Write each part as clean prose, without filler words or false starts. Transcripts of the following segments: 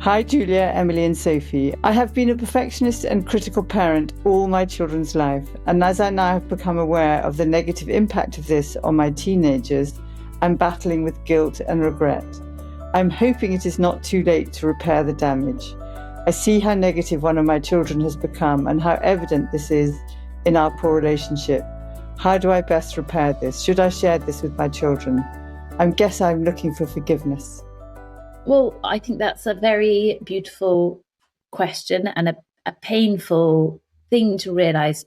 Hi Julia, Emily and Sophie. I have been a perfectionist and critical parent all my children's life, and as I now have become aware of the negative impact of this on my teenagers, I'm battling with guilt and regret. I'm hoping it is not too late to repair the damage. I see how negative one of my children has become and how evident this is in our poor relationship. How do I best repair this? Should I share this with my children? I guess I'm looking for forgiveness. Well, I think that's a very beautiful question and a painful thing to realise,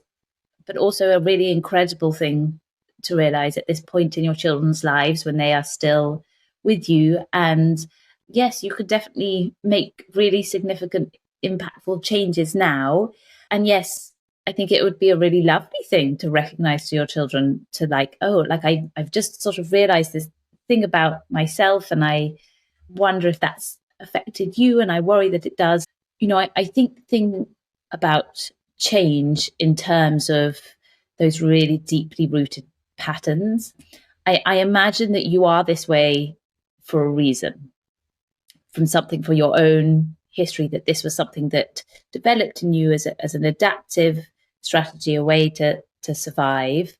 but also a really incredible thing to realise at this point in your children's lives when they are still with you. And yes, you could definitely make really significant, impactful changes now. And yes, I think it would be a really lovely thing to recognise to your children to I've just sort of realised this thing about myself and I wonder if that's affected you, and I worry that it does. I think the thing about change in terms of those really deeply rooted patterns, I imagine that you are this way for a reason, from your own history, that this was something that developed in you as an adaptive strategy, a way to survive.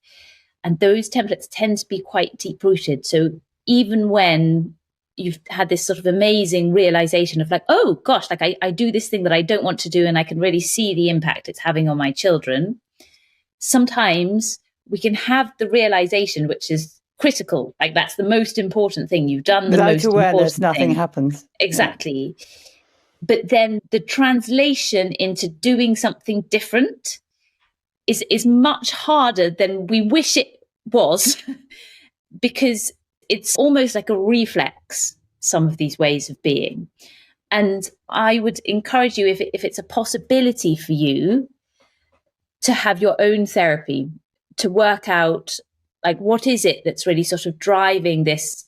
And those templates tend to be quite deep rooted. So even when you've had this sort of amazing realization of oh gosh, I do this thing that I don't want to do and I can really see the impact it's having on my children. Sometimes we can have the realization, which is critical. That's the most important thing. You've done the most awareness, important nothing thing. happens. Exactly. Yeah. But then the translation into doing something different is much harder than we wish it was because it's almost like a reflex, some of these ways of being. And I would encourage you, if it's a possibility for you, to have your own therapy, to work out what is it that's really sort of driving this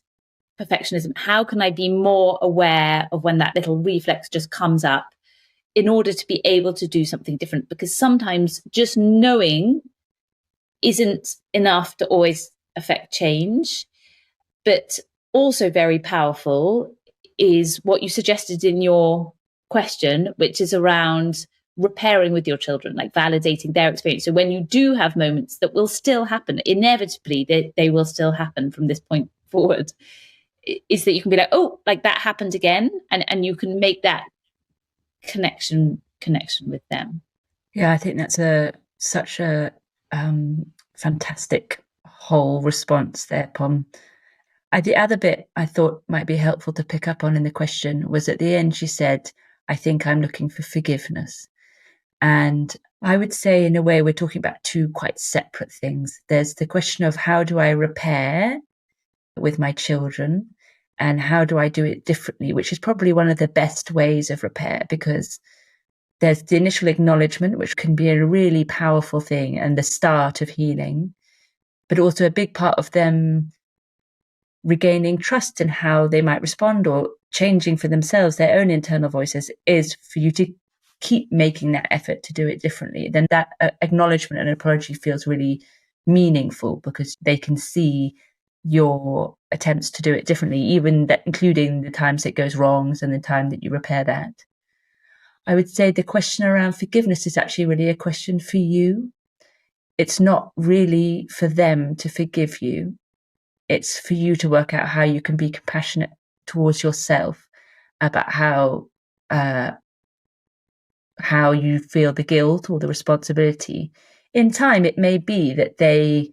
perfectionism? How can I be more aware of when that little reflex just comes up in order to be able to do something different? Because sometimes just knowing isn't enough to always affect change. But also very powerful is what you suggested in your question, which is around repairing with your children, validating their experience. So when you do have moments that will still happen, inevitably they will still happen from this point forward, is that you can be that happened again, and you can make that connection with them. Yeah, I think that's such a fantastic whole response there, Pom. The other bit I thought might be helpful to pick up on in the question was at the end, she said, I think I'm looking for forgiveness. And I would say, in a way, we're talking about two quite separate things. There's the question of how do I repair with my children and how do I do it differently, which is probably one of the best ways of repair, because there's the initial acknowledgement, which can be a really powerful thing and the start of healing, but also a big part of them regaining trust in how they might respond or changing for themselves their own internal voices is for you to keep making that effort to do it differently. Then that acknowledgement and apology feels really meaningful because they can see your attempts to do it differently, even that, including the times it goes wrong and the time that you repair that. I would say the question around forgiveness is actually really a question for you. It's not really for them to forgive you. It's for you to work out how you can be compassionate towards yourself about how you feel the guilt or the responsibility. In time, it may be that they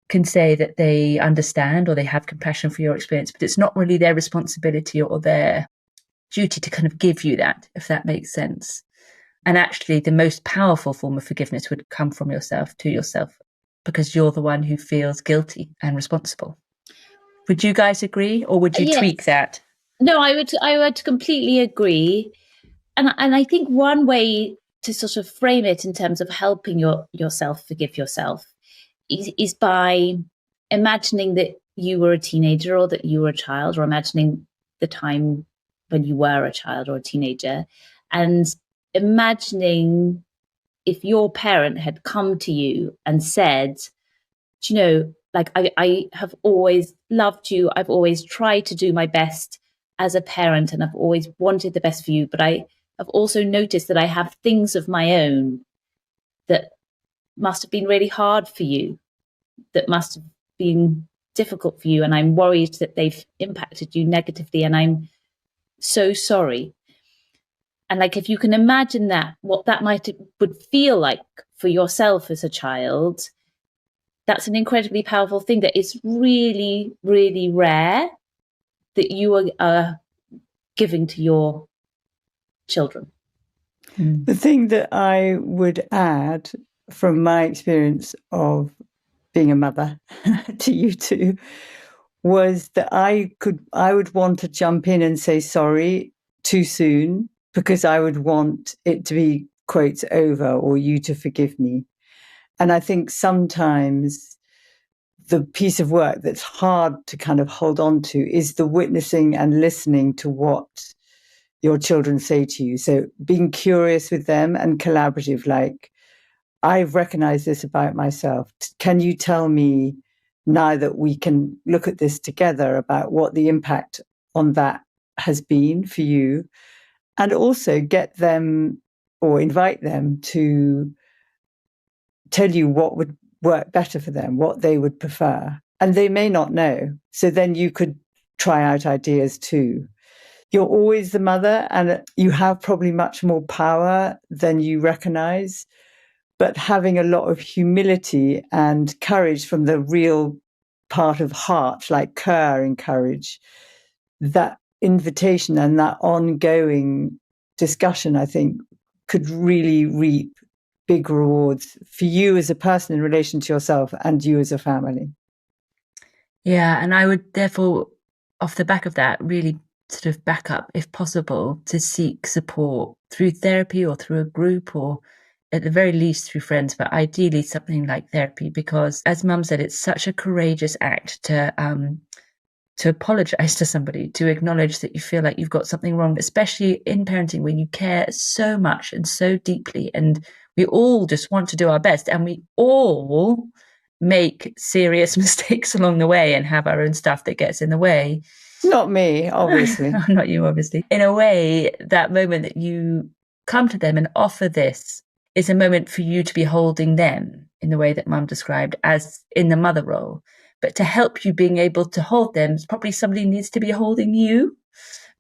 can say that they understand or they have compassion for your experience, but it's not really their responsibility or their duty to kind of give you that, if that makes sense. And actually, the most powerful form of forgiveness would come from yourself to yourself, because you're the one who feels guilty and responsible. Would you guys agree, or would you tweak that? No, I would completely agree. And I think one way to sort of frame it in terms of helping yourself forgive yourself is by imagining that you were a teenager or that you were a child, or imagining the time when you were a child or a teenager, and imagining if your parent had come to you and said, I have always loved you. I've always tried to do my best as a parent, and I've always wanted the best for you, but I have also noticed that I have things of my own that must have been really hard for you, that must have been difficult for you, and I'm worried that they've impacted you negatively, and I'm so sorry. And like, if you can imagine that, what that would feel like for yourself as a child, that's an incredibly powerful thing that is really, really rare that you are giving to your children. The thing that I would add from my experience of being a mother to you two was that I would want to jump in and say sorry too soon, because I would want it to be, quotes, over, or you to forgive me. And I think sometimes the piece of work that's hard to kind of hold on to is the witnessing and listening to what your children say to you. So being curious with them and collaborative, like, I've recognized this about myself. Can you tell me, now that we can look at this together, about what the impact on that has been for you? And also get them, or invite them to tell you what would work better for them, what they would prefer. And they may not know. So then you could try out ideas too. You're always the mother, and you have probably much more power than you recognize. But having a lot of humility and courage from the real part of heart, like care and courage, that invitation and that ongoing discussion, I think, could really reap big rewards for you as a person in relation to yourself and you as a family. Yeah, and I would therefore, off the back of that, really sort of back up, if possible, to seek support through therapy or through a group, or at the very least through friends, but ideally something like therapy, because as Mum said, it's such a courageous act to apologize to somebody, to acknowledge that you feel like you've got something wrong, especially in parenting when you care so much and so deeply. And we all just want to do our best, and we all make serious mistakes along the way and have our own stuff that gets in the way. Not me, obviously. Not you, obviously. In a way, that moment that you come to them and offer this is a moment for you to be holding them in the way that Mum described, as in the mother role. But to help you being able to hold them, probably somebody needs to be holding you,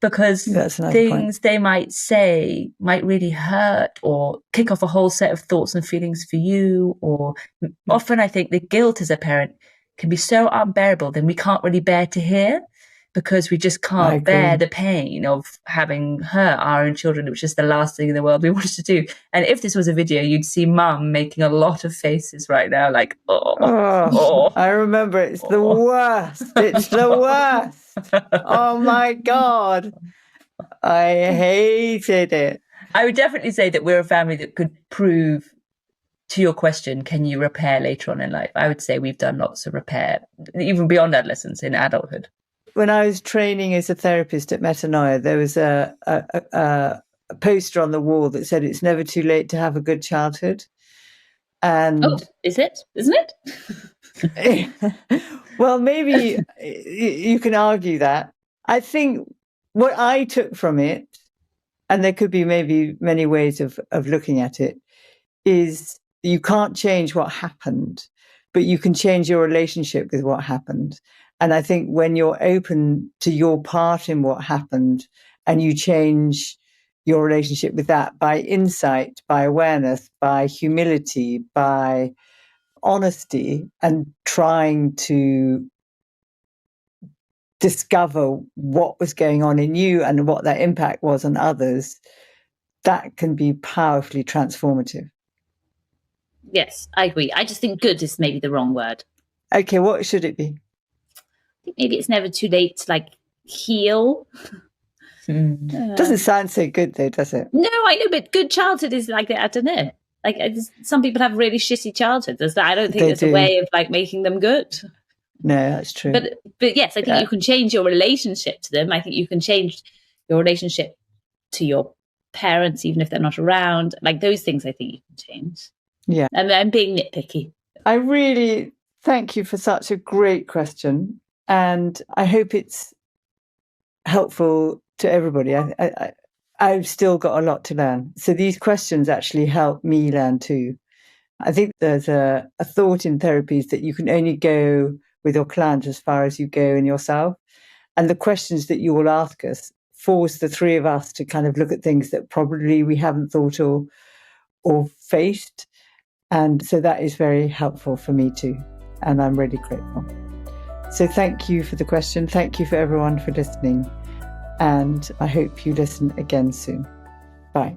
because things they might say might really hurt or kick off a whole set of thoughts and feelings for you. Or often I think the guilt as a parent can be so unbearable, then we can't really bear to hear, because we just can't bear the pain of having hurt our own children, which is the last thing in the world we wanted to do. And if this was a video, you'd see Mum making a lot of faces right now, like, I remember, it's the worst. It's the worst. Oh my God. I hated it. I would definitely say that we're a family that could prove, to your question, can you repair later on in life? I would say we've done lots of repair, even beyond adolescence, in adulthood. When I was training as a therapist at Metanoia, there was a poster on the wall that said, "It's never too late to have a good childhood." And is it? Isn't it? Well, maybe you can argue that. I think what I took from it, and there could be maybe many ways of looking at it, is you can't change what happened, but you can change your relationship with what happened. And I think when you're open to your part in what happened, and you change your relationship with that by insight, by awareness, by humility, by honesty, and trying to discover what was going on in you and what that impact was on others, that can be powerfully transformative. Yes, I agree. I just think good is maybe the wrong word. Okay, what should it be? I think maybe it's never too late to like heal. Doesn't sound so good though, does it? No, I know, but good childhood is like, I don't know. Like, some people have really shitty childhoods. I don't think there's a way of like making them good. No, that's true. But yes, I think you can change your relationship to them. I think you can change your relationship to your parents, even if they're not around. Like, those things I think you can change. Yeah. And I'm being nitpicky. I really thank you for such a great question. And I hope it's helpful to everybody. I've still got a lot to learn. So these questions actually help me learn too. I think there's a thought in therapies that you can only go with your client as far as you go in yourself. And the questions that you will ask us force the three of us to kind of look at things that probably we haven't thought or faced. And so that is very helpful for me too. And I'm really grateful. So thank you for the question. Thank you for everyone for listening. And I hope you listen again soon. Bye.